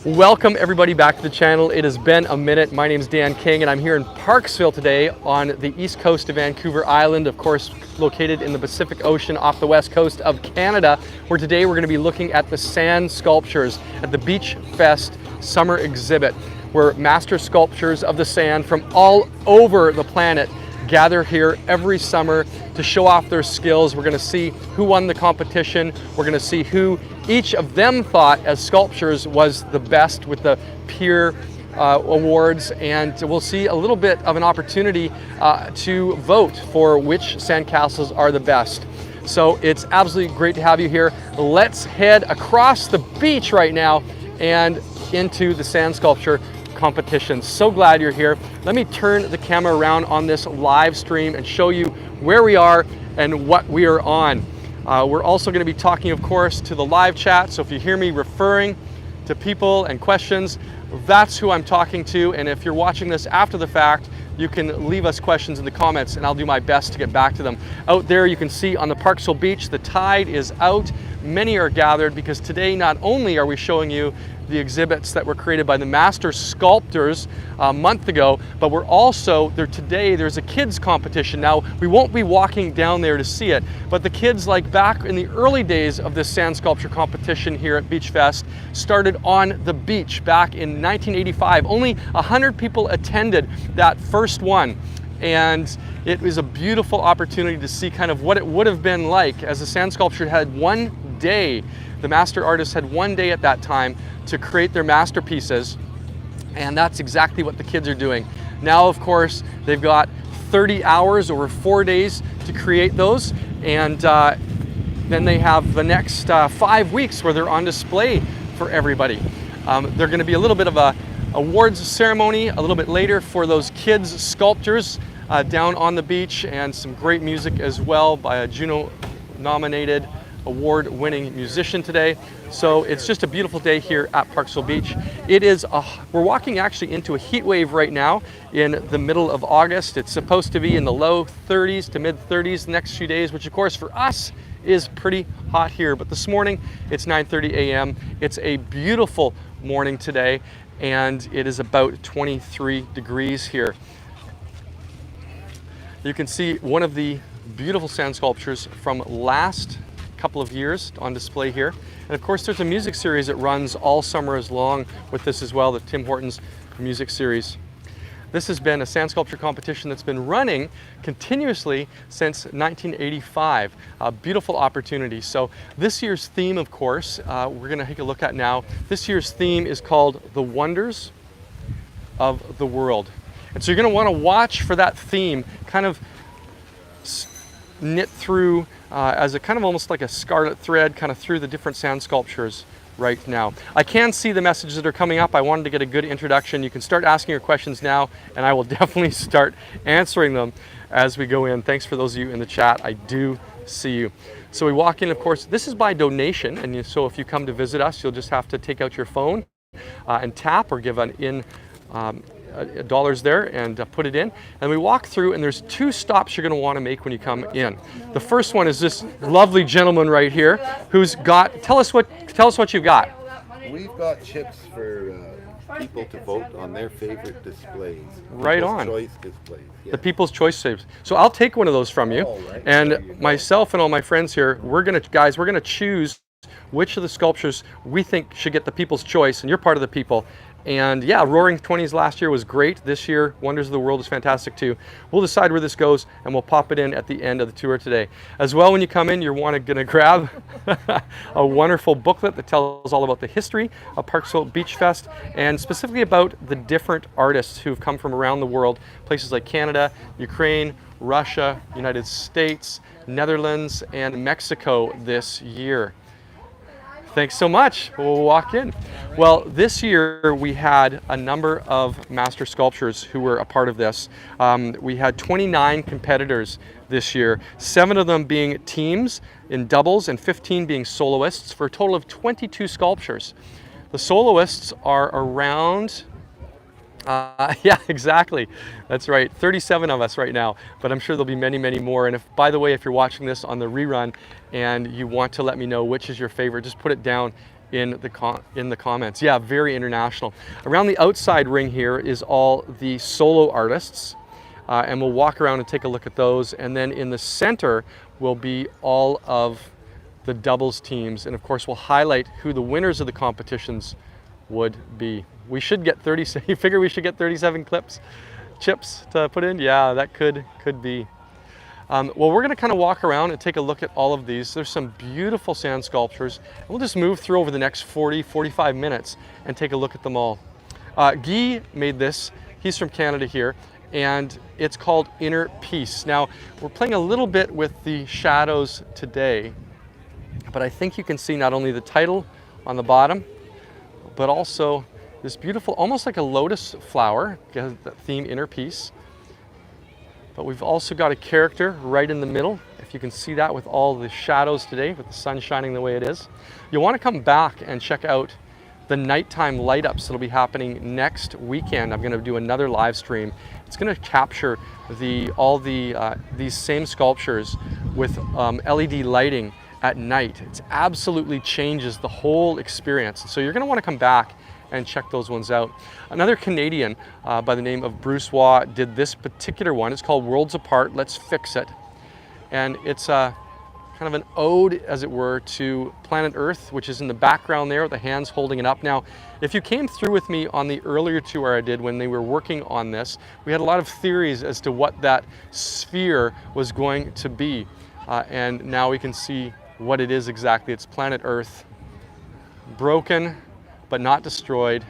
Welcome everybody back to the channel. It has been a minute. My name is Dan King and I'm here in Parksville today on the east coast of Vancouver Island, of course located in the Pacific Ocean off the west coast of Canada, where today we're going to be looking at the sand sculptures at the beachfest summer exhibit, where master sculptors of the sand from all over the planet gather here every summer to show off their skills. We're going to see who won the competition. We're going to see who each of them thought as sculptures was the best with the peer awards, and we'll see a little bit of an opportunity to vote for which sandcastles are the best. So it's absolutely great to have you here. Let's head across the beach right now and into the sand sculpture competition. So glad you're here. Let me turn the camera around on this live stream and show you where we are and what we are on. We're also going to be talking, of course, to the live chat. So if you hear me referring to people and questions, that's who I'm talking to. And if you're watching this after the fact, you can leave us questions in the comments and I'll do my best to get back to them. Out there you can see on the Parksville beach, the tide is out. Many are gathered because today not only are we showing you the exhibits that were created by the Master Sculptors a month ago, but we're also there today. There's a kids competition. Now we won't be walking down there to see it, but the kids, like back in the early days of this sand sculpture competition here at Beachfest, started on the beach back in 1985. Only 100 people attended that first one, and it was a beautiful opportunity to see kind of what it would have been like as a sand sculpture had one day. The master artists had one day at that time to create their masterpieces, and that's exactly what the kids are doing. Now, of course, they've got 30 hours over 4 days to create those, and then they have the next 5 weeks where they're on display for everybody. They're going to be a little bit of a awards ceremony a little bit later for those kids sculptors down on the beach, and some great music as well by a Juno-nominated award-winning musician today. So it's just a beautiful day here at Parksville Beach. It is we're walking actually into a heat wave right now in the middle of August. It's supposed to be in the low 30s to mid 30s the next few days, which of course for us is pretty hot here. But this morning it's 9:30 a.m. It's a beautiful morning today, and it is about 23 degrees here. You can see one of the beautiful sand sculptures from last couple of years on display here. And of course there's a music series that runs all summer as long with this as well, the Tim Hortons music series. This has been a sand sculpture competition that's been running continuously since 1985. A beautiful opportunity. So this year's theme, of course, we're going to take a look at now. This year's theme is called The Wonders of the World. And so you're going to want to watch for that theme kind of knit through as a kind of almost like a scarlet thread kind of through the different sand sculptures right now. I can see the messages that are coming up. I wanted to get a good introduction. You can start asking your questions now, and I will definitely start answering them as we go in. Thanks for those of you in the chat. I do see you. So we walk in, of course, this is by donation, and so if you come to visit us, you'll just have to take out your phone and tap or give an dollars there and put it in, and we walk through, and there's 2 stops you're going to want to make when you come in. The first one is this lovely gentleman right here who's got, tell us what you've got. We've got chips for people to vote on their favorite displays. Right on. Choice displays. Yeah. The People's Choice Saves. So I'll take one of those from you, Right. and myself and all my friends here, we're going to choose which of the sculptures we think should get the People's Choice, and you're part of the people. And yeah, Roaring 20s last year was great. This year, Wonders of the World is fantastic too. We'll decide where this goes, and we'll pop it in at the end of the tour today. As well, when you come in, you're going to grab a wonderful booklet that tells all about the history of Parksville Beachfest, and specifically about the different artists who've come from around the world, places like Canada, Ukraine, Russia, United States, Netherlands, and Mexico this year. Thanks so much. We'll walk in. Well, this year we had a number of master sculptors who were a part of this. We had 29 competitors this year, 7 of them being teams in doubles and 15 being soloists, for a total of 22 sculptures. The soloists are around Yeah, exactly. That's right. 37 of us right now, but I'm sure there'll be many, many more. And if, by the way, if you're watching this on the rerun and you want to let me know which is your favorite, just put it down in the comments. Yeah, very international. Around the outside ring here is all the solo artists, and we'll walk around and take a look at those. And then in the center will be all of the doubles teams, and of course we'll highlight who the winners of the competitions would be. We should get 30. You figure we should get 37 chips to put in? Yeah, that could be. Well, we're going to kind of walk around and take a look at all of these. There's some beautiful sand sculptures. We'll just move through over the next 45 minutes and take a look at them all. Guy made this. He's from Canada here, and it's called Inner Peace. Now, we're playing a little bit with the shadows today, but I think you can see not only the title on the bottom, but also this beautiful, almost like a lotus flower, the theme Inner Peace. But we've also got a character right in the middle, if you can see that with all the shadows today, with the sun shining the way it is. You'll want to come back and check out the nighttime light ups that'll be happening next weekend. I'm going to do another live stream. It's going to capture these same sculptures with LED lighting at night. It absolutely changes the whole experience. So you're going to want to come back and check those ones out. Another Canadian by the name of Bruce Waugh did this particular one. It's called Worlds Apart, Let's Fix It. And it's kind of an ode, as it were, to planet Earth, which is in the background there with the hands holding it up. Now, if you came through with me on the earlier tour I did when they were working on this, we had a lot of theories as to what that sphere was going to be. And now we can see what it is exactly. It's planet Earth, broken but not destroyed,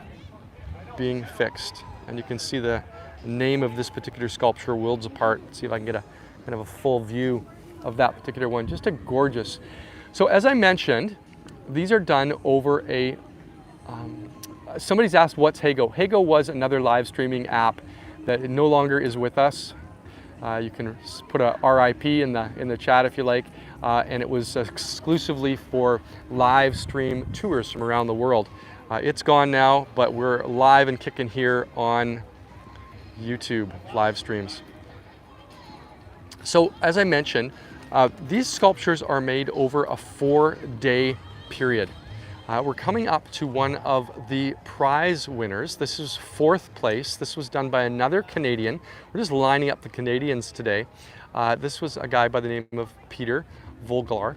being fixed. And you can see the name of this particular sculpture, Worlds Apart. Let's see if I can get a kind of a full view of that particular one. Just a gorgeous. So as I mentioned, these are done over a, somebody's asked what's Hago. Hago was another live streaming app that no longer is with us. You can put a RIP in the chat if you like. And it was exclusively for live stream tours from around the world. It's gone now, but we're live and kicking here on YouTube live streams. So as I mentioned, these sculptures are made over a 4-day period. We're coming up to one of the prize winners. This is 4th place. This was done by another Canadian. We're just lining up the Canadians today. This was a guy by the name of Peter Volgar.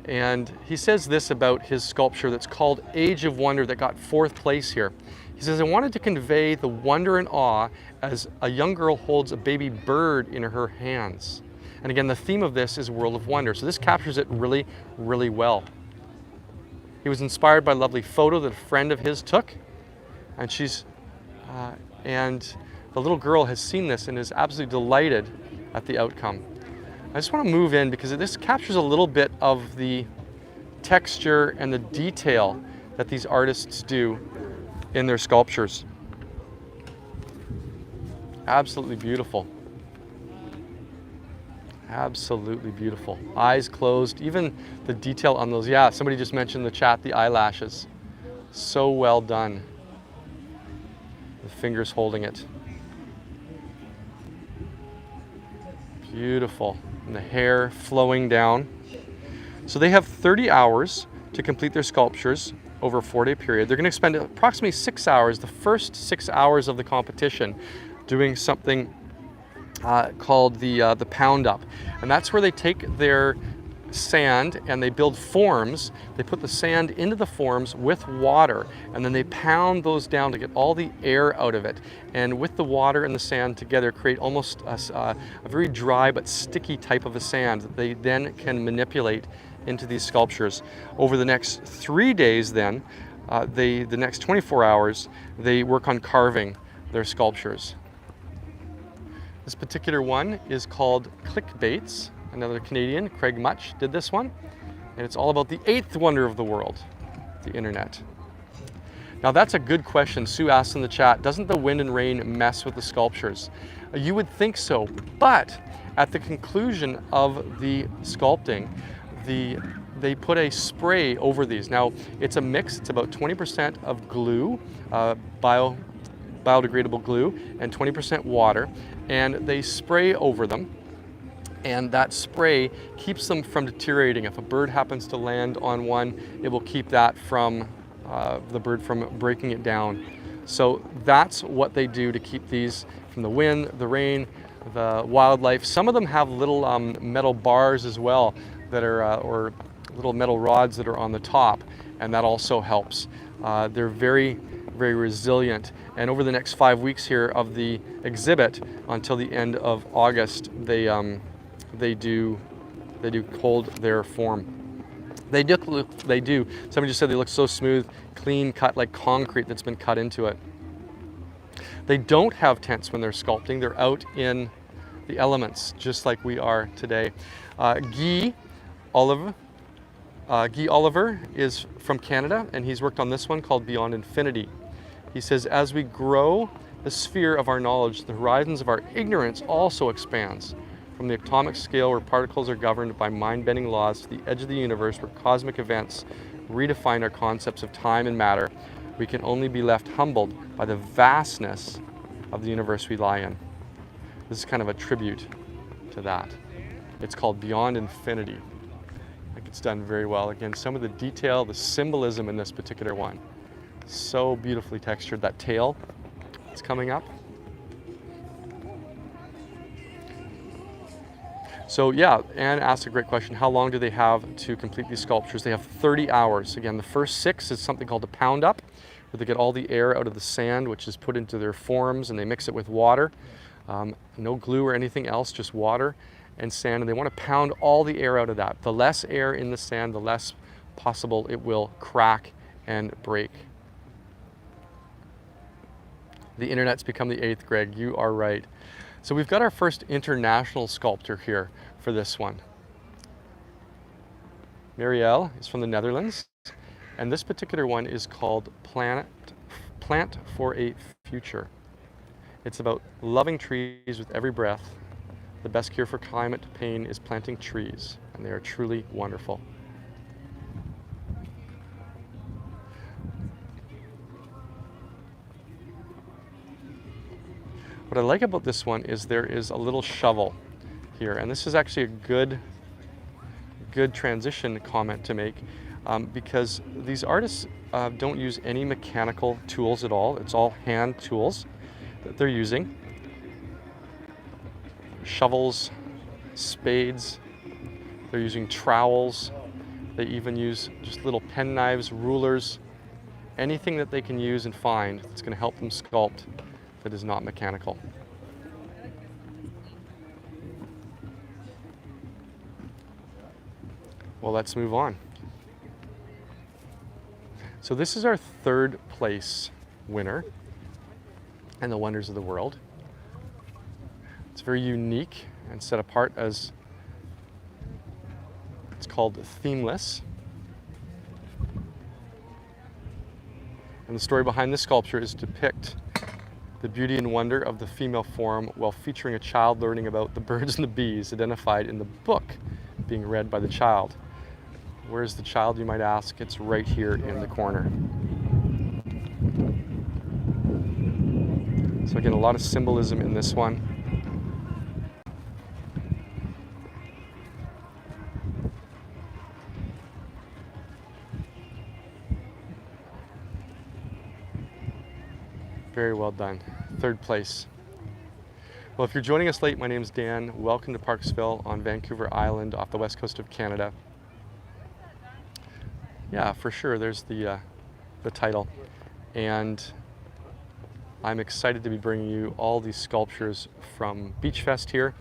And he says this about his sculpture that's called Age of Wonder that got 4th place here. He says, I wanted to convey the wonder and awe as a young girl holds a baby bird in her hands. And again, the theme of this is World of Wonder. So this captures it really, really well. He was inspired by a lovely photo that a friend of his took. And and the little girl has seen this and is absolutely delighted at the outcome. I just want to move in because this captures a little bit of the texture and the detail that these artists do in their sculptures. Absolutely beautiful. Absolutely beautiful. Eyes closed, even the detail on those. Yeah, somebody just mentioned in the chat the eyelashes. So well done. The fingers holding it. Beautiful. And the hair flowing down. So they have 30 hours to complete their sculptures over a 4-day period. They're going to spend approximately 6 hours, the first 6 hours of the competition, doing something called the pound up. And that's where they take their sand and they build forms. They put the sand into the forms with water, and then they pound those down to get all the air out of it. And with the water and the sand together create almost a very dry but sticky type of a sand that they then can manipulate into these sculptures. Over the next 3 days then, the next 24 hours, they work on carving their sculptures. This particular one is called Clickbaits. Another Canadian, Craig Much, did this one. And it's all about the 8th wonder of the world, the internet. Now that's a good question. Sue asked in the chat, doesn't the wind and rain mess with the sculptures? You would think so, but at the conclusion of the sculpting, they put a spray over these. Now it's a mix, it's about 20% of glue, biodegradable glue, and 20% water, and they spray over them. And that spray keeps them from deteriorating. If a bird happens to land on one, it will keep that from the bird from breaking it down. So that's what they do to keep these from the wind, the rain, the wildlife. Some of them have little metal bars as well that are, or little metal rods that are on the top, and that also helps. They're very, very resilient. And over the next 5 weeks here of the exhibit until the end of August, they do hold their form. They do. Somebody just said they look so smooth, clean cut, like concrete that's been cut into it. They don't have tents when they're sculpting. They're out in the elements, just like we are today. Guy Oliver is from Canada, and he's worked on this one called Beyond Infinity. He says, as we grow the sphere of our knowledge, the horizons of our ignorance also expands. From the atomic scale where particles are governed by mind-bending laws to the edge of the universe where cosmic events redefine our concepts of time and matter, we can only be left humbled by the vastness of the universe we lie in. This is kind of a tribute to that. It's called Beyond Infinity. I think it's done very well. Again, some of the detail, the symbolism in this particular one, so beautifully textured. That tail is coming up. So yeah, Anne asked a great question. How long do they have to complete these sculptures? They have 30 hours. Again, the first 6 is something called a pound up, where they get all the air out of the sand, which is put into their forms, and they mix it with water. No glue or anything else, just water and sand, and they want to pound all the air out of that. The less air in the sand, the less possible it will crack and break. The internet's become the 8th, Greg. You are right. So we've got our first international sculptor here for this one. Marielle is from the Netherlands, and this particular one is called Plant for a Future. It's about loving trees with every breath. The best cure for climate pain is planting trees, and they are truly wonderful. What I like about this one is there is a little shovel here, and this is actually a good transition comment to make, because these artists don't use any mechanical tools at all. It's all hand tools that they're using. Shovels, spades, they're using trowels, they even use just little pen knives, rulers, anything that they can use and find that's going to help them sculpt that is not mechanical. Well, let's move on. So this is our 3rd place winner in the Wonders of the World. It's very unique and set apart as, it's called Themeless. And the story behind this sculpture is to depict the beauty and wonder of the female form while featuring a child learning about the birds and the bees identified in the book being read by the child. Where's the child, you might ask? It's right here in the corner. So again, a lot of symbolism in this one. Very well done. 3rd place. Well, if you're joining us late, my name's Dan. Welcome to Parksville on Vancouver Island off the west coast of Canada. Yeah, for sure, there's the title. And I'm excited to be bringing you all these sculptures from Beachfest here,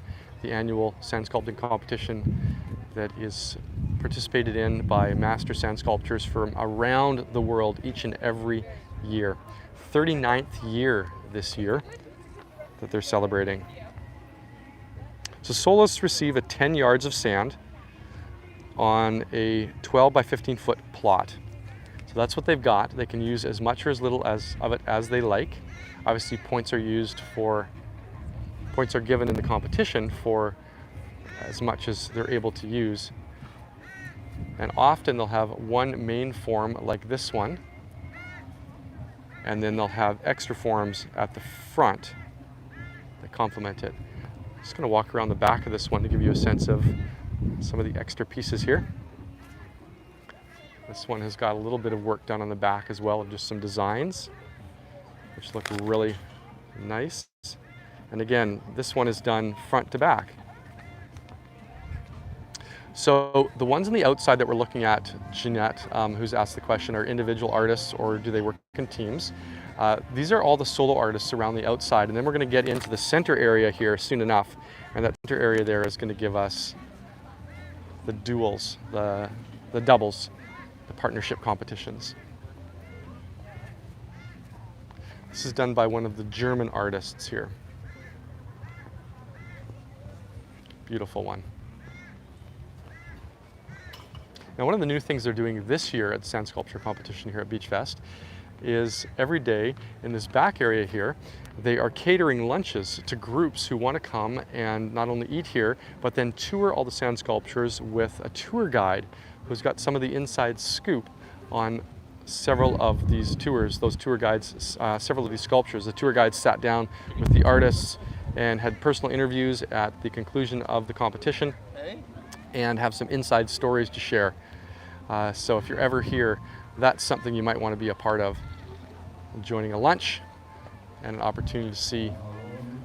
the annual sand sculpting competition that is participated in by Master Sand Sculptors from around the world each and every year. 39th year this year that they're celebrating. So soloists receive a 10 yards of sand on a 12 by 15 foot plot. So that's what they've got. They can use as much or as little of it as they like. Obviously points are given in the competition for as much as they're able to use. And often they'll have one main form like this one, and then they'll have extra forms at the front that complement it. I'm just going to walk around the back of this one to give you a sense of some of the extra pieces here. This one has got a little bit of work done on the back as well, of just some designs, which look really nice. And again, this one is done front to back. So the ones on the outside that we're looking at, Jeanette, who's asked the question, are individual artists or do they work in teams? These are all the solo artists around the outside, and then we're going to get into the center area here soon enough, and that center area there is going to give us the duels, the doubles, the partnership competitions. This is done by one of the German artists here. Beautiful one. Now, one of the new things they're doing this year at the Sand Sculpture competition here at Beachfest is every day in this back area here, they are catering lunches to groups who want to come and not only eat here, but then tour all the sand sculptures with a tour guide who's got some of the inside scoop on several of these tours. Those tour guides, several of these sculptures, the tour guides sat down with the artists and had personal interviews at the conclusion of the competition and have some inside stories to share. So if you're ever here, that's something you might want to be a part of. Joining a lunch and an opportunity to see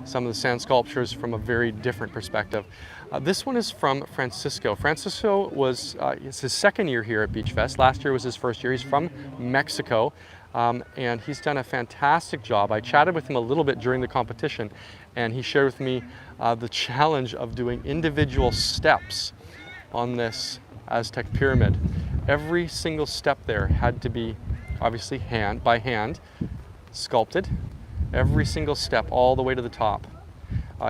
some of the sand sculptures from a very different perspective. This one is from Francisco. Francisco was, it's his second year here at Beachfest. Last year was his first year. He's from Mexico, and he's done a fantastic job. I chatted with him a little bit during the competition, and he shared with me the challenge of doing individual steps on this Aztec pyramid. Every single step there had to be obviously by hand sculpted. Every single step all the way to the top.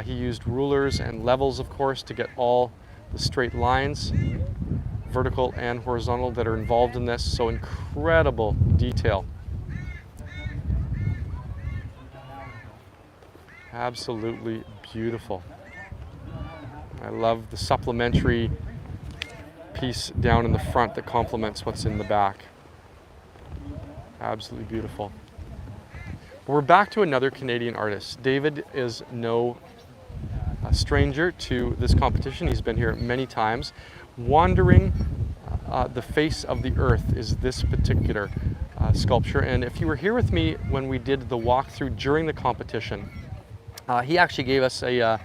He used rulers and levels, of course, to get all the straight lines, vertical and horizontal, that are involved in this. So incredible detail. Absolutely beautiful. I love the supplementary piece down in the front that complements what's in the back. Absolutely beautiful. We're back to another Canadian artist. David is no stranger to this competition. He's been here many times. Wandering the face of the earth is this particular sculpture. And if you were here with me when we did the walkthrough during the competition, he actually gave us a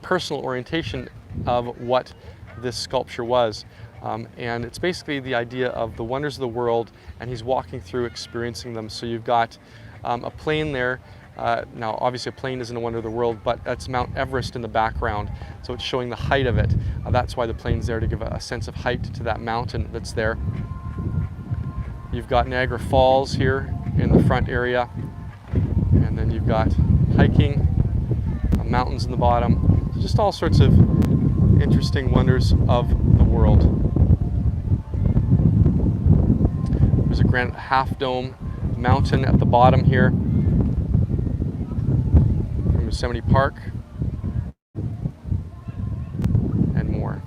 personal orientation of what this sculpture was. And it's basically the idea of the wonders of the world, and he's walking through experiencing them. So you've got a plane there. Now, obviously a plane isn't a wonder of the world, but that's Mount Everest in the background. So it's showing the height of it. That's why the plane's there, to give a sense of height to that mountain that's there. You've got Niagara Falls here in the front area. And then you've got hiking, mountains in the bottom. Just all sorts of interesting wonders of the world. There's a granite half dome mountain at the bottom here from Yosemite Park, and more.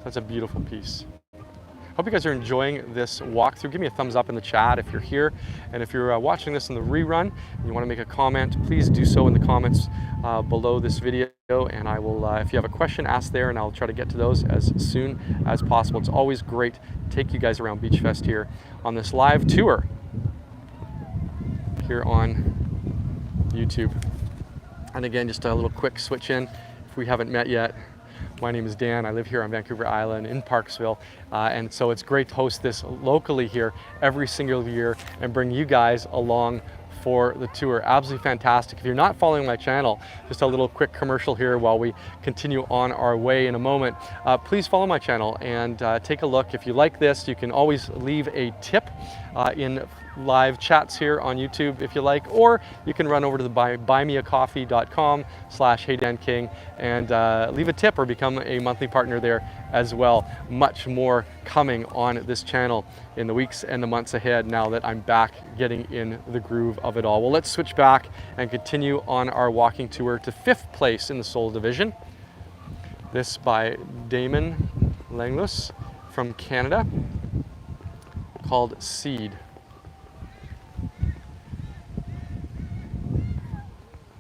That's a beautiful piece. Hope you guys are enjoying this walkthrough. Give me a thumbs up in the chat if you're here, and if you're watching this in the rerun and you want to make a comment, please do so in the comments below this video, and I will, if you have a question, ask there, and I'll try to get to those as soon as possible. It's always great to take you guys around Beachfest here on this live tour here on YouTube. And again, just a little quick switch in, if we haven't met yet. My name is Dan. I live here on Vancouver Island in Parksville, and so it's great to host this locally here every single year and bring you guys along for the tour. Absolutely fantastic. If you're not following my channel, just a little quick commercial here while we continue on our way in a moment. Please follow my channel and take a look. If you like this, you can always leave a tip in live chats here on YouTube if you like, or you can run over to the buymeacoffee.com/HeyDanKing and leave a tip or become a monthly partner there as well. Much more coming on this channel in the weeks and the months ahead now that I'm back getting in the groove of it all. Well, let's switch back and continue on our walking tour to 5th place in the Soul Division. This by Damon Langlus from Canada, called Seed.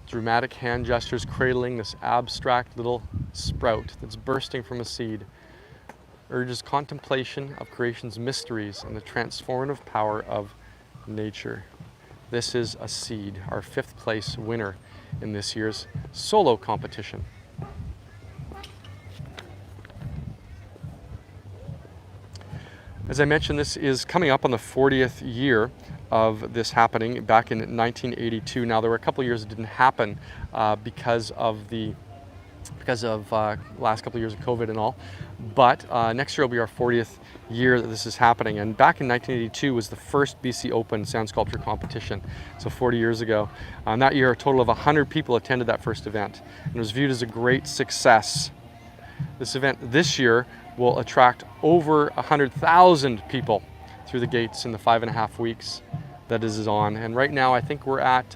Dramatic hand gestures cradling this abstract little sprout that's bursting from a seed. urges contemplation of creation's mysteries and the transformative power of nature. This is a seed, our 5th place winner in this year's solo competition. As I mentioned, this is coming up on the 40th year of this happening back in 1982. Now, there were a couple of years it didn't happen because of last couple of years of COVID and all. But next year will be our 40th year that this is happening. And back in 1982 was the first BC Open Sand Sculpture competition, so 40 years ago. That year, a total of 100 people attended that first event, and it was viewed as a great success. This event this year will attract over 100,000 people through the gates in the 5.5 weeks that it is on. And right now, I think we're at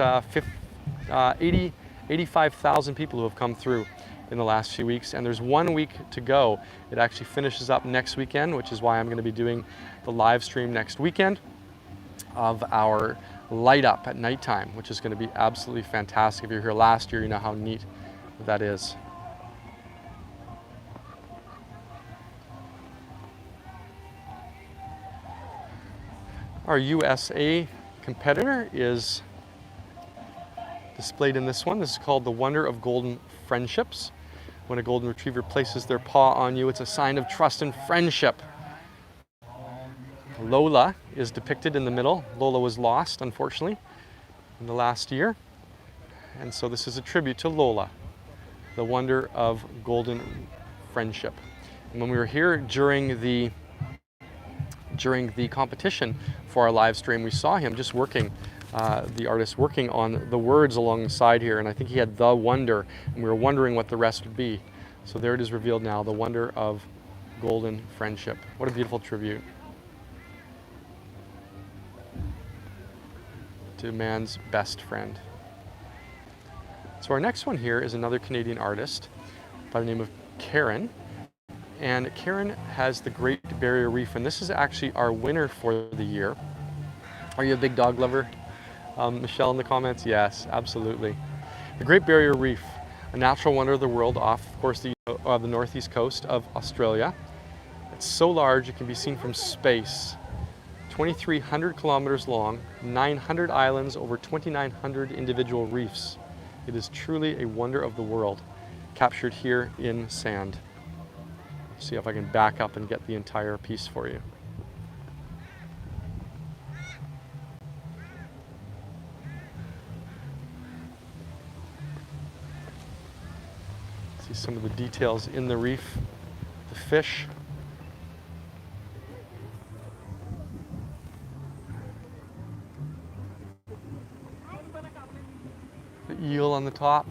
85,000 people who have come through in the last few weeks, and there's 1 week to go. It actually finishes up next weekend, which is why I'm going to be doing the live stream next weekend of our light up at nighttime, which is going to be absolutely fantastic. If you're here last year, you know how neat that is. Our USA competitor is displayed in this one. This is called the Wonder of Golden Friendships. When a golden retriever places their paw on you, it's a sign of trust and friendship. Lola is depicted in the middle. Lola was lost, unfortunately, in the last year. And so this is a tribute to Lola, the wonder of golden friendship. And when we were here during the competition for our live stream, we saw him just working, the artist working on the words along the side here, and I think he had the wonder, and we were wondering what the rest would be. So there it is revealed now, the wonder of golden friendship. What a beautiful tribute to man's best friend. So our next one here is another Canadian artist by the name of Karen. And Karen has the Great Barrier Reef, and this is actually our winner for the year. Are you a big dog lover? Michelle in the comments? Yes, absolutely. The Great Barrier Reef, a natural wonder of the world off, of course, the northeast coast of Australia. It's so large it can be seen from space. 2,300 kilometers long, 900 islands, over 2,900 individual reefs. It is truly a wonder of the world, captured here in sand. See if I can back up and get the entire piece for you. See some of the details in the reef, the fish. The eel on the top.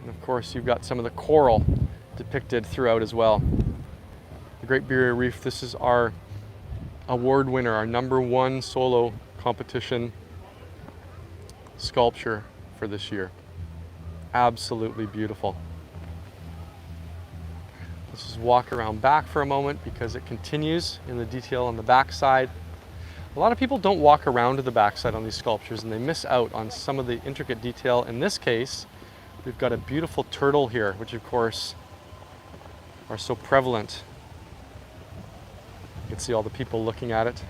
And of course, you've got some of the coral depicted throughout as well. The Great Barrier Reef, this is our award winner, our #1 solo competition sculpture for this year. Absolutely beautiful. Let's just walk around back for a moment because it continues in the detail on the back side. A lot of people don't walk around to the backside on these sculptures and they miss out on some of the intricate detail. In this case, we've got a beautiful turtle here, which of course are so prevalent. You can see all the people looking at it.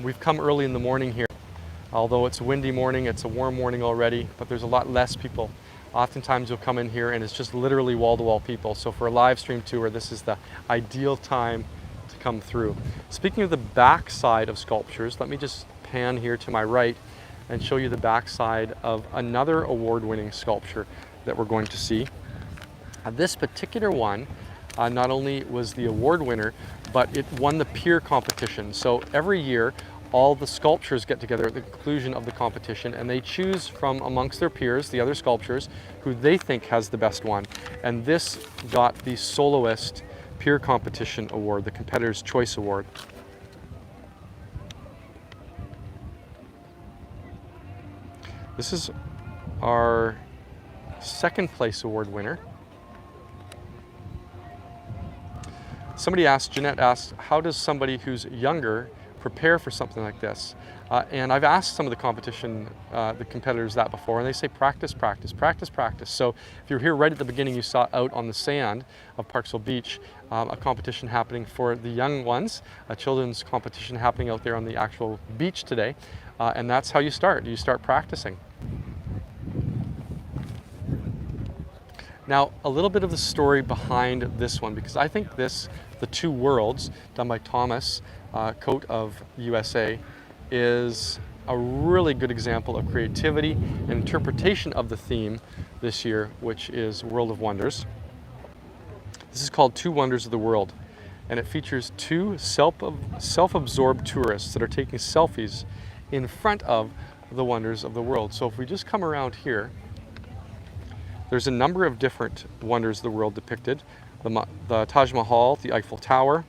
We've come early in the morning here. Although it's a windy morning, it's a warm morning already, but there's a lot less people. Oftentimes you'll come in here and it's just literally wall-to-wall people. So for a live stream tour, this is the ideal time to come through. Speaking of the back side of sculptures, let me just pan here to my right and show you the back side of another award-winning sculpture that we're going to see. This particular one not only was the award winner, but it won the peer competition. So every year, all the sculptors get together at the conclusion of the competition and they choose from amongst their peers, the other sculptors, who they think has the best one. And this got the Soloist Peer Competition Award, the Competitor's Choice Award. This is our second place award winner. Somebody asked, Jeanette asked, how does somebody who's younger prepare for something like this. And I've asked some of the the competitors that before, and they say practice, practice, practice, practice. So if you're here right at the beginning, you saw out on the sand of Parksville Beach, a competition happening for the young ones, a children's competition happening out there on the actual beach today. And that's how you start. You start practicing. Now, a little bit of the story behind this one, because I think this, the Two Worlds, done by Thomas Coat of USA, is a really good example of creativity and interpretation of the theme this year, which is World of Wonders. This is called Two Wonders of the World, and it features two self-absorbed tourists that are taking selfies in front of the wonders of the world. So if we just come around here, there's a number of different wonders of the world depicted. The Taj Mahal, the Eiffel Tower,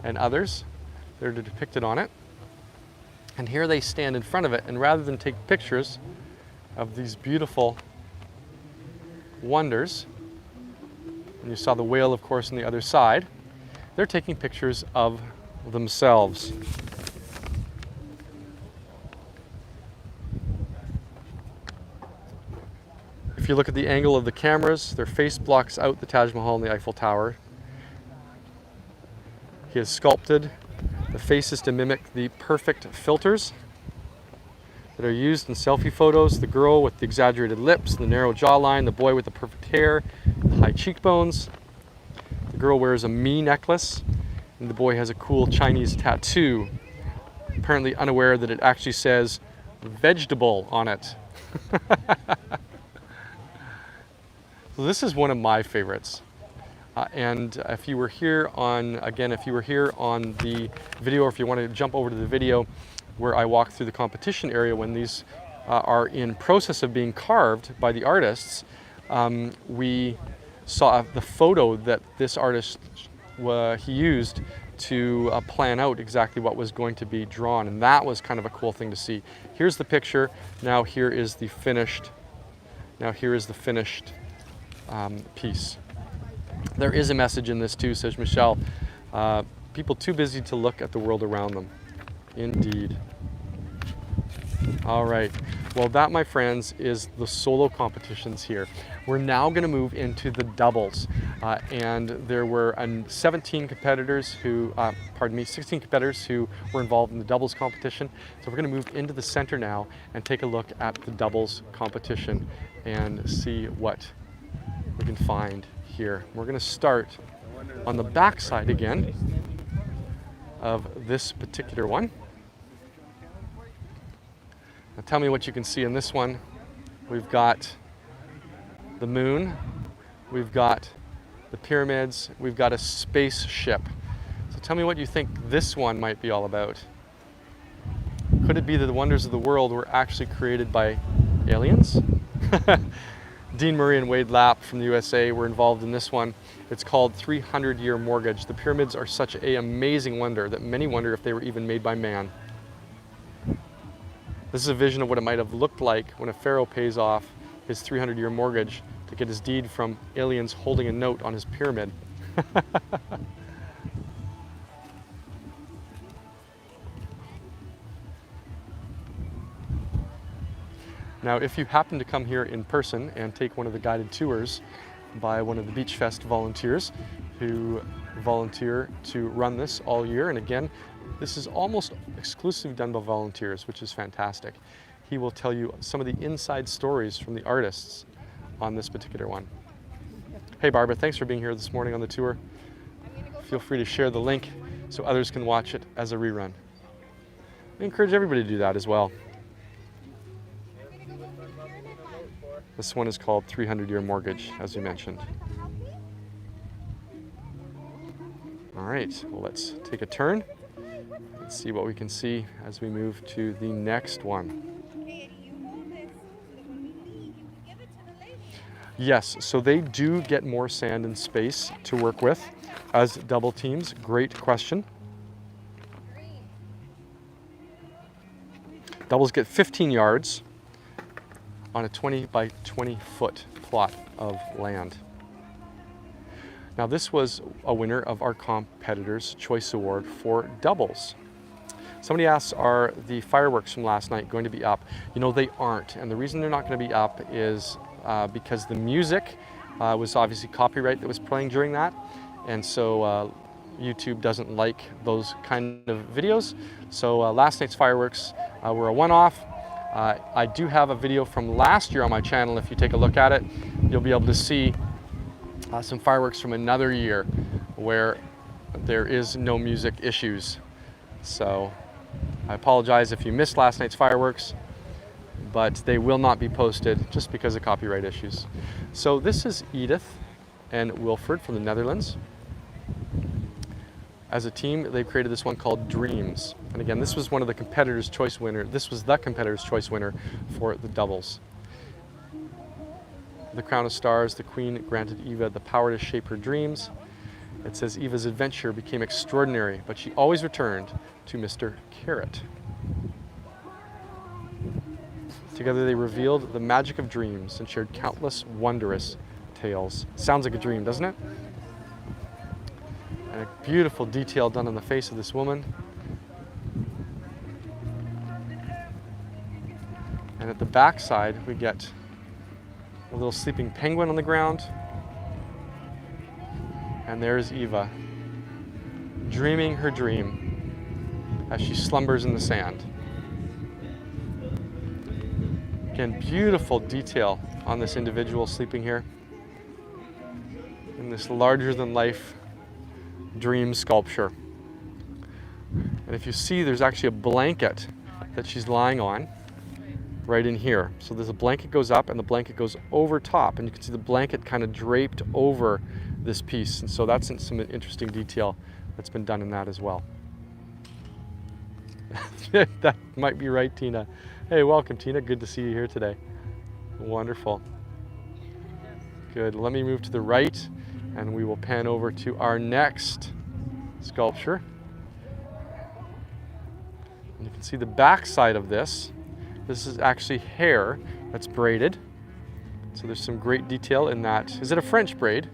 and others. They're depicted on it. And here they stand in front of it, and rather than take pictures of these beautiful wonders, and you saw the whale, of course, on the other side, they're taking pictures of themselves. If you look at the angle of the cameras, their face blocks out the Taj Mahal and the Eiffel Tower. He has sculpted the faces to mimic the perfect filters that are used in selfie photos. The girl with the exaggerated lips, the narrow jawline, the boy with the perfect hair, the high cheekbones. The girl wears a me necklace, and the boy has a cool Chinese tattoo, apparently unaware that it actually says vegetable on it. So this is one of my favorites. And if you were here on, again, if you were here on the video, or if you want to jump over to the video where I walk through the competition area when these are in process of being carved by the artists, we saw the photo that this artist he used to plan out exactly what was going to be drawn, and that was kind of a cool thing to see. Here's the picture. Now here is the finished. Piece. There is a message in this too, says Michelle. People too busy to look at the world around them. Indeed. All right. Well, that, my friends, is the solo competitions here. We're now going to move into the doubles. And there were 16 competitors who were involved in the doubles competition. So we're going to move into the center now and take a look at the doubles competition and see what we can find here. We're going to start on the back side again of this particular one. Now tell me what you can see in this one. We've got the moon, we've got the pyramids, we've got a spaceship. So tell me what you think this one might be all about. Could it be that the wonders of the world were actually created by aliens? Dean Murray and Wade Lapp from the USA were involved in this one. It's called 300-Year Mortgage. The pyramids are such an amazing wonder that many wonder if they were even made by man. This is a vision of what it might have looked like when a pharaoh pays off his 300-year mortgage to get his deed from aliens holding a note on his pyramid. Now, if you happen to come here in person and take one of the guided tours by one of the beachfest volunteers who volunteer to run this all year, and again, this is almost exclusively done by volunteers, which is fantastic. He will tell you some of the inside stories from the artists on this particular one. Hey Barbara, thanks for being here this morning on the tour. Feel free to share the link so others can watch it as a rerun. I encourage everybody to do that as well. This one is called 300-Year Mortgage, as we mentioned. All right, well, let's take a turn. Let's see what we can see as we move to the next one. Yes, so they do get more sand and space to work with as double teams. Great question. Doubles get 15 yards on a 20 by 20 foot plot of land. Now this was a winner of our Competitor's Choice Award for doubles. Somebody asks, are the fireworks from last night going to be up? You know, they aren't, and the reason they're not going to be up is because the music was obviously copyright that was playing during that, and so YouTube doesn't like those kind of videos. So last night's fireworks were a one-off. I do have a video from last year on my channel. If you take a look at it, you'll be able to see some fireworks from another year where there is no music issues. So I apologize if you missed last night's fireworks, but they will not be posted just because of copyright issues. So this is Edith and Wilfred from the Netherlands. As a team, they've created this one called Dreams. And again, this was one of the Competitor's Choice winner. This was the Competitor's Choice winner for the doubles. The crown of stars, the Queen granted Eva the power to shape her dreams. It says Eva's adventure became extraordinary, but she always returned to Mr. Carrot. Together they revealed the magic of dreams and shared countless wondrous tales. Sounds like a dream, doesn't it? And a beautiful detail done on the face of this woman. And at the back side, we get a little sleeping penguin on the ground. And there's Eva, dreaming her dream as she slumbers in the sand. Again, beautiful detail on this individual sleeping here in this larger-than-life dream sculpture. And if you see, there's actually a blanket that she's lying on right in here. So there's a blanket goes up and the blanket goes over top, and you can see the blanket kind of draped over this piece. And so that's some interesting detail that's been done in that as well. That might be right, Tina. Hey, welcome, Tina. Good to see you here today. Wonderful. Good. Let me move to the right and we will pan over to our next sculpture. And you can see the back side of this. This is actually hair that's braided. So there's some great detail in that. Is it a French braid?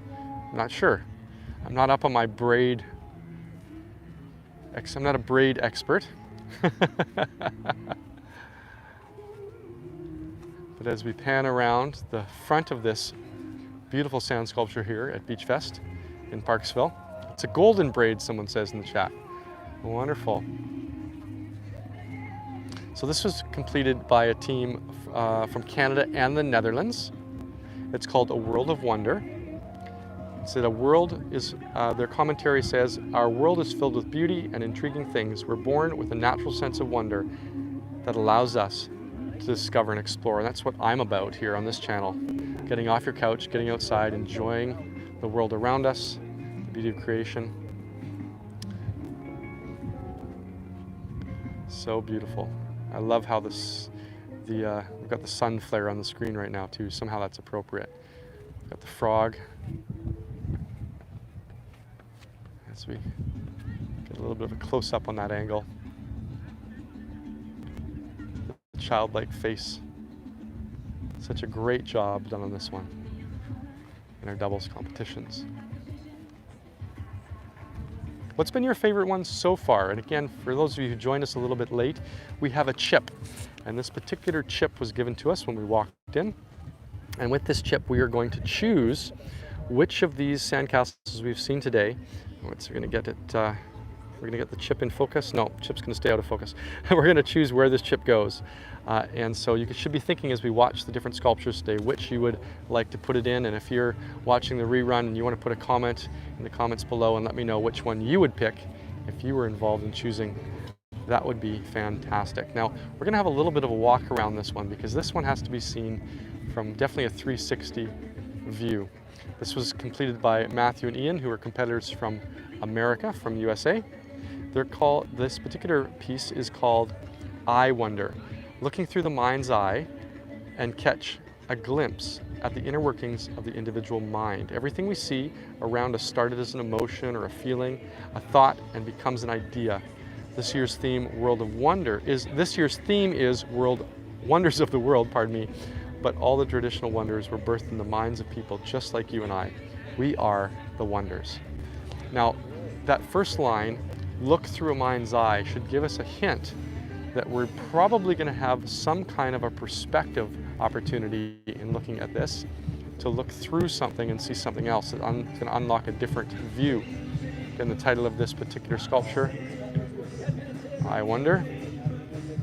I'm not sure. I'm not up on my braid. I'm not a braid expert. But as we pan around the front of this beautiful sand sculpture here at Beachfest in Parksville, it's a golden braid, someone says in the chat. Wonderful. So this was completed by a team from Canada and the Netherlands. It's called A World of Wonder. It said, their commentary says, our world is filled with beauty and intriguing things. We're born with a natural sense of wonder that allows us to discover and explore. And that's what I'm about here on this channel. Getting off your couch, getting outside, enjoying the world around us, the beauty of creation. So beautiful. I love how we've got the sun flare on the screen right now too. Somehow that's appropriate. We've got the frog. As we get a little bit of a close-up on that angle. The childlike face. Such a great job done on this one in our doubles competitions. What's been your favorite one so far? And again, for those of you who joined us a little bit late, we have a chip. And this particular chip was given to us when we walked in. And with this chip, we are going to choose which of these sandcastles we've seen today. We're going to get it. We're going to get the chip in focus. No, chip's going to stay out of focus. We're going to choose where this chip goes. And so you should be thinking as we watch the different sculptures today, which you would like to put it in. And if you're watching the rerun and you want to put a comment in the comments below and let me know which one you would pick if you were involved in choosing, that would be fantastic. Now, we're going to have a little bit of a walk around this one because this one has to be seen from definitely a 360 view. This was completed by Matthew and Ian, who are competitors from America, from USA. This particular piece is called I Wonder. Looking through the mind's eye and catch a glimpse at the inner workings of the individual mind. Everything we see around us started as an emotion or a feeling, a thought, and becomes an idea. This year's theme, Wonders of the World, pardon me, but all the traditional wonders were birthed in the minds of people just like you and I. We are the wonders. Now, that first line, look through a mind's eye, should give us a hint that we're probably going to have some kind of a perspective opportunity in looking at this, to look through something and see something else that can unlock a different view. Again, the title of this particular sculpture, I Wonder,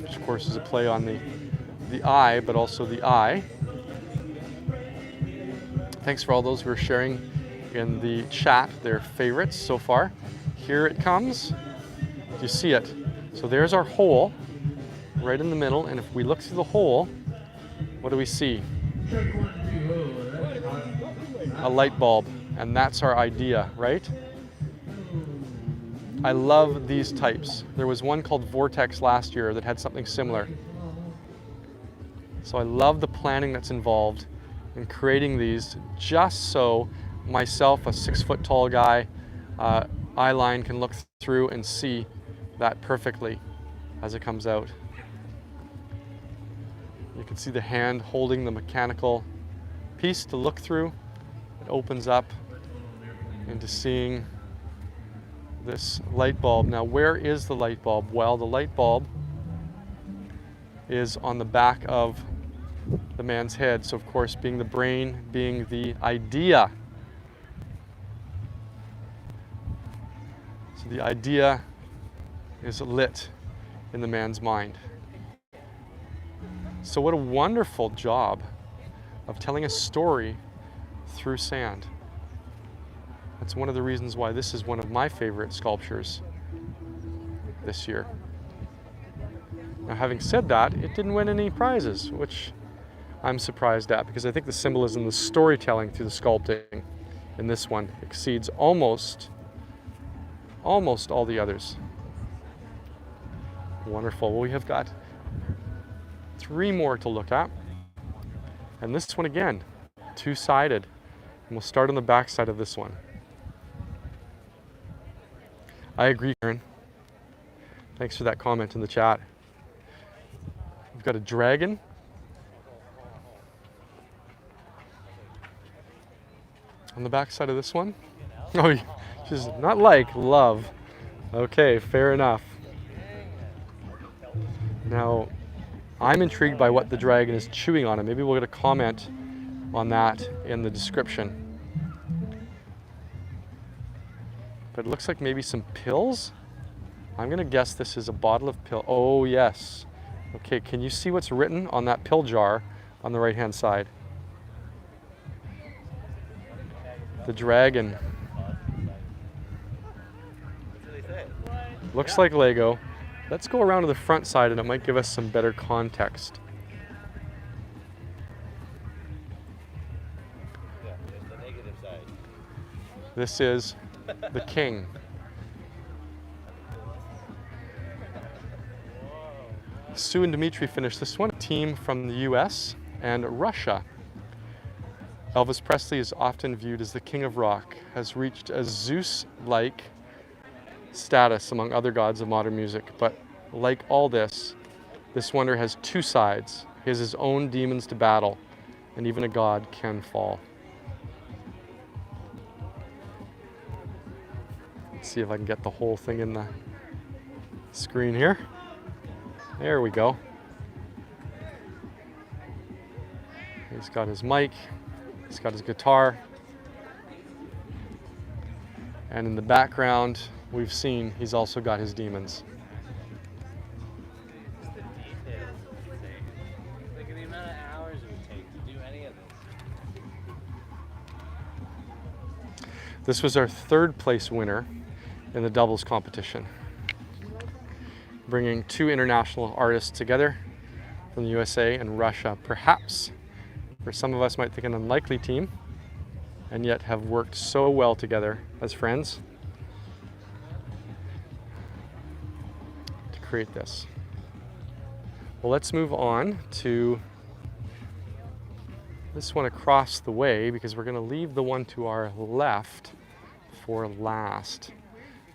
which of course is a play on the eye, but also the eye. Thanks for all those who are sharing in the chat their favorites so far. Here it comes. Do you see it? So there's our hole right in the middle, and if we look through the hole, what do we see? A light bulb, and that's our idea, right? I love these types. There was one called Vortex last year that had something similar. So I love the planning that's involved in creating these, just so myself, a 6-foot tall guy, eye line can look through and see that perfectly as it comes out. You can see the hand holding the mechanical piece to look through. It opens up into seeing this light bulb. Now, where is the light bulb? Well, the light bulb is on the back of the man's head. So, of course, being the brain, being the idea. So the idea is lit in the man's mind. So what a wonderful job of telling a story through sand. That's one of the reasons why this is one of my favorite sculptures this year. Now, having said that, it didn't win any prizes, which I'm surprised at, because I think the symbolism, the storytelling through the sculpting in this one exceeds almost all the others. Wonderful. Well, we have got 3 more to look at. And this one again, 2-sided. And we'll start on the back side of this one. I agree, Karen. Thanks for that comment in the chat. We've got a dragon. On the back side of this one. Oh, she's not like, love. Okay, fair enough. Now, I'm intrigued by what the dragon is chewing on, and maybe we'll get a comment on that in the description. But it looks like maybe some pills. I'm gonna guess this is a bottle of pill. Oh yes. Okay, can you see what's written on that pill jar on the right-hand side? The dragon. Looks like Lego. Let's go around to the front side and it might give us some better context. Yeah, there's the negative side. This is the king. Sue and Dimitri finished this one. A team from the US and Russia. Elvis Presley is often viewed as the king of rock, has reached a Zeus-like status among other gods of modern music, but like all this wonder has 2 sides. He has his own demons to battle, and even a god can fall. Let's see if I can get the whole thing in the screen here. There we go. He's got his mic, he's got his guitar, and in the background we've seen he's also got his demons. It's the details. Look at the amount of hours it would take to do any of this. This was our 3rd place winner in the doubles competition, bringing 2 international artists together from the USA and Russia. Perhaps, for some of us, might think an unlikely team, and yet have worked so well together as friends to create this. Well, let's move on to this one across the way, because we're going to leave the one to our left for last.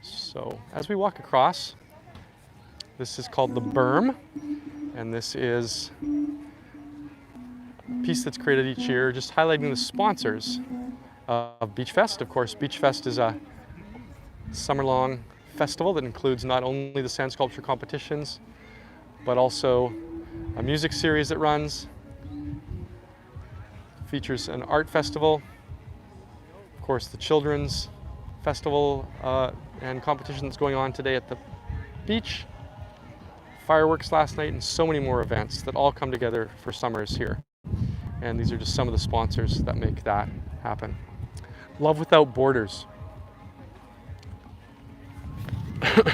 So as we walk across, this is called the berm, and this is a piece that's created each year just highlighting the sponsors of beachfest. Of course, beachfest is a summer-long festival that includes not only the sand sculpture competitions, but also a music series that runs, features an art festival, of course the children's festival and competition that's going on today at the beach, fireworks last night, and so many more events that all come together for summers here. And these are just some of the sponsors that make that happen. Love Without Borders.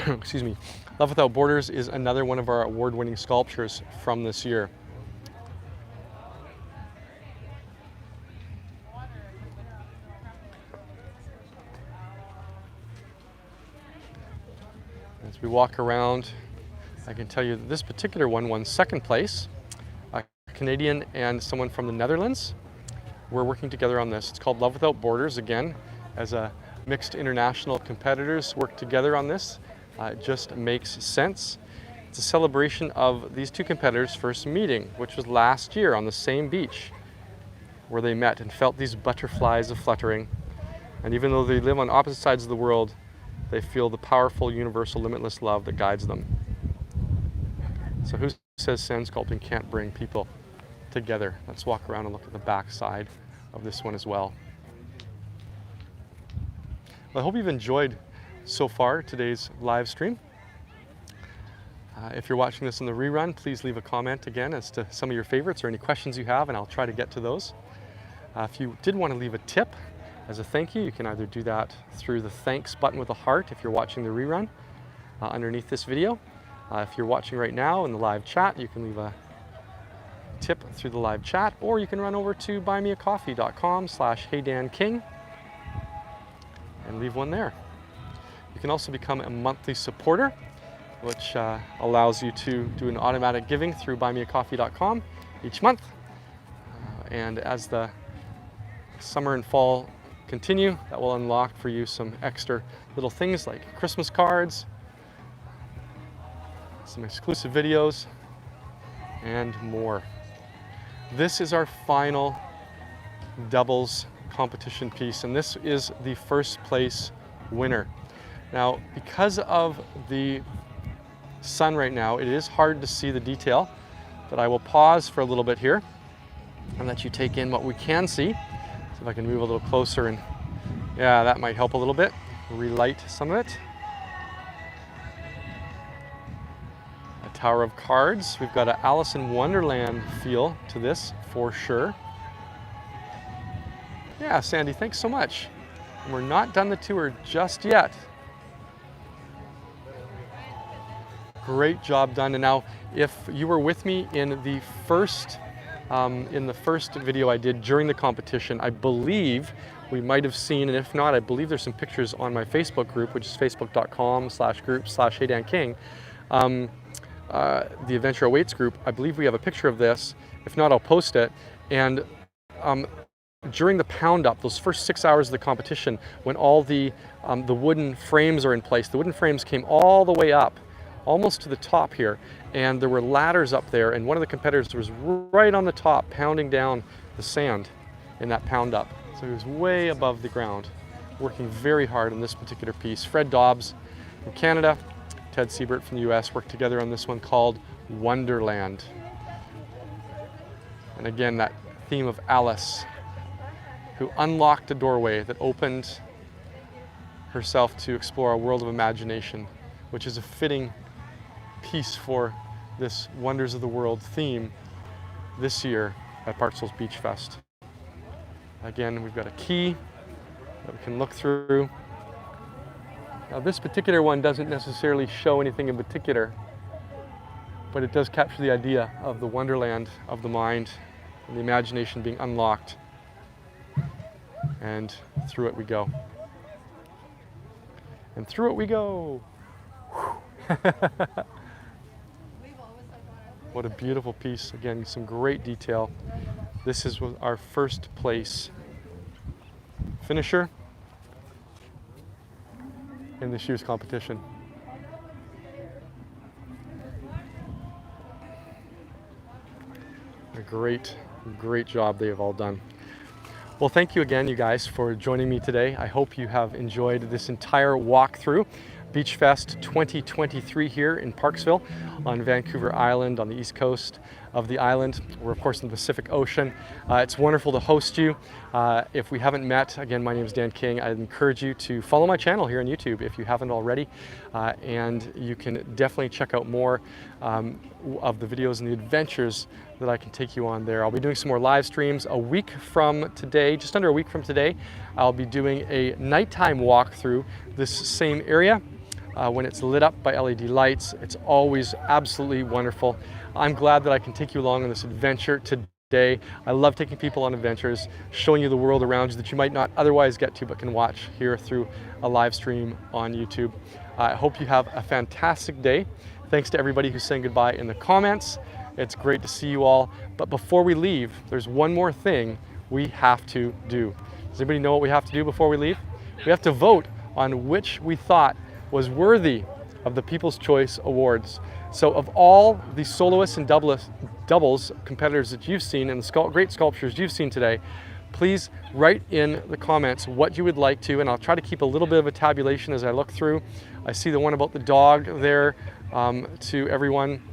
Excuse me. Love Without Borders is another one of our award-winning sculptures from this year. As we walk around, I can tell you that this particular one won second place. A Canadian and someone from the Netherlands. We're working together on this. It's called Love Without Borders, again, as a mixed international competitors work together on this. It just makes sense. It's a celebration of these two competitors' first meeting, which was last year on the same beach where they met and felt these butterflies of fluttering. And even though they live on opposite sides of the world, they feel the powerful, universal, limitless love that guides them. So who says sand sculpting can't bring people together? Let's walk around and look at the back side of this one as well. Well, I hope you've enjoyed so far today's live stream. If you're watching this in the rerun, please leave a comment again as to some of your favorites or any questions you have, and I'll try to get to those. If you did want to leave a tip as a thank you, you can either do that through the thanks button with a heart if you're watching the rerun underneath this video. If you're watching right now in the live chat, you can leave a tip through the live chat, or you can run over to buymeacoffee.com/HeyDanKing and leave one there. You can also become a monthly supporter, which allows you to do an automatic giving through buymeacoffee.com each month. And as the summer and fall continue, that will unlock for you some extra little things like Christmas cards, some exclusive videos, and more. This is our final doubles competition piece, and this is the first place winner. Now, because of the sun right now, it is hard to see the detail, but I will pause for a little bit here and let you take in what we can see. See if I can move a little closer, and yeah, that might help a little bit. Relight some of it. A tower of cards. We've got an Alice in Wonderland feel to this for sure. Yeah, Sandy, thanks so much. And we're not done the tour just yet. Great job done. And now, if you were with me in the first video I did during the competition, I believe we might have seen, and if not, I believe there's some pictures on my Facebook group, which is facebook.com/group/HeyDanKing. The Adventure Awaits group. I believe we have a picture of this. If not, I'll post it. And during the pound up, those first 6 hours of the competition, when all the wooden frames are in place, the wooden frames came all the way up, almost to the top here, and there were ladders up there, and one of the competitors was right on the top, pounding down the sand in that pound up. So he was way above the ground, working very hard on this particular piece. Fred Dobbs from Canada, Ted Siebert from the US worked together on this one called Wonderland. And again, that theme of Alice, who unlocked a doorway that opened herself to explore a world of imagination, which is a fitting piece for this Wonders of the World theme this year at Parksville's Beach Fest. Again, we've got a key that we can look through. Now, this particular one doesn't necessarily show anything in particular, but it does capture the idea of the wonderland of the mind and the imagination being unlocked. And through it we go. And through it we go. What a beautiful piece. Again, some great detail. This is our first place finisher in this year's competition. A great, great job they have all done. Well, thank you again, you guys, for joining me today. I hope you have enjoyed this entire walkthrough. Beachfest 2023 here in Parksville on Vancouver Island on the east coast of the island. We're of course in the Pacific Ocean. It's wonderful to host you. If we haven't met, again, my name is Dan King. I'd encourage you to follow my channel here on YouTube if you haven't already. And you can definitely check out more of the videos and the adventures that I can take you on there. I'll be doing some more live streams a week from today, just under a week from today. I'll be doing a nighttime walk through this same area. When it's lit up by LED lights, it's always absolutely wonderful. I'm glad that I can take you along on this adventure today. I love taking people on adventures, showing you the world around you that you might not otherwise get to, but can watch here through a live stream on YouTube. I hope you have a fantastic day. Thanks to everybody who's saying goodbye in the comments. It's great to see you all. But before we leave, there's one more thing we have to do. Does anybody know what we have to do before we leave? We have to vote on which we thought was worthy of the People's Choice Awards. So of all the soloists and doubles competitors that you've seen and the great sculptures you've seen today, please write in the comments what you would like to, and I'll try to keep a little bit of a tabulation as I look through. I see the one about the dog there to everyone.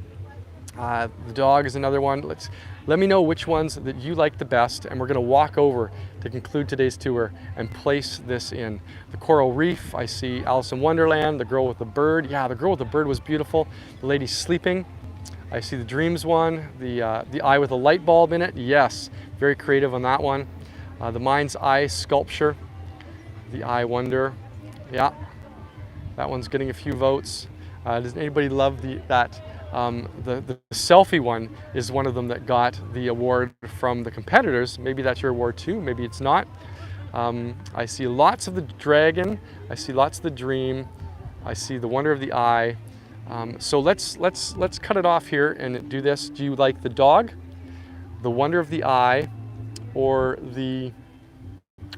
The dog is another one. Let me know which ones that you like the best, and we're going to walk over to conclude today's tour and place this in. The coral reef, I see Alice in Wonderland, the girl with the bird. Yeah, the girl with the bird was beautiful. The lady sleeping. I see the dreams one, the eye with a light bulb in it. Yes, very creative on that one. The mind's eye sculpture, the eye wonder. Yeah, that one's getting a few votes. Does anybody love that? The selfie one is one of them that got the award from the competitors. Maybe that's your award too, maybe it's not. I see lots of the dragon, I see lots of the dream, I see the wonder of the eye. So let's cut it off here and do this. Do you like the dog, the wonder of the eye, or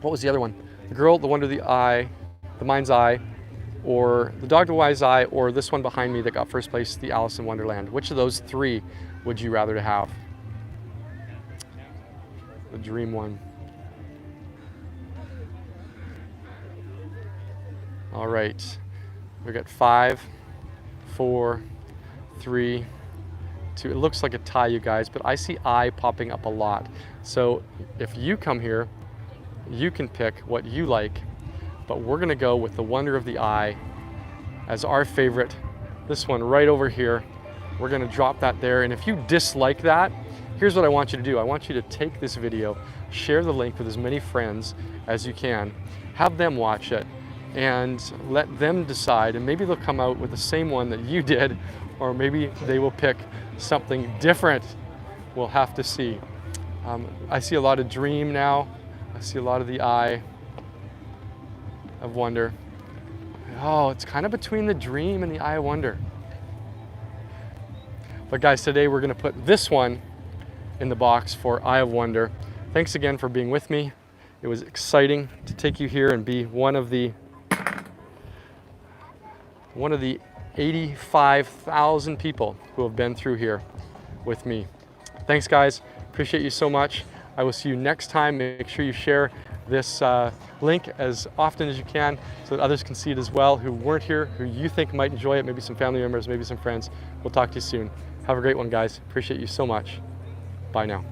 what was the other one? The girl, the wonder of the eye, the mind's eye, or the dog, the wise eye, or this one behind me that got first place, the Alice in Wonderland? Which of those three would you rather have? The dream one. All right, we got 5, 4, 3, 2. It looks like a tie, you guys, but I see eye popping up a lot. So if you come here, you can pick what you like, but we're gonna go with the wonder of the eye as our favorite. This one right over here. We're gonna drop that there, and if you dislike that, here's what I want you to do. I want you to take this video, share the link with as many friends as you can, have them watch it, and let them decide, and maybe they'll come out with the same one that you did, or maybe they will pick something different. We'll have to see. I see a lot of dream now. I see a lot of the eye of wonder. Oh, it's kind of between the dream and the eye of wonder. But guys, today we're going to put this one in the box for eye of wonder. Thanks again for being with me. It was exciting to take you here and be one of the 85,000 people who have been through here with me. Thanks guys, appreciate you so much. I will see you next time. Make sure you share this link as often as you can so that others can see it as well who weren't here, who you think might enjoy it, maybe some family members, maybe some friends. We'll talk to you soon. Have a great one, guys. Appreciate you so much. Bye now.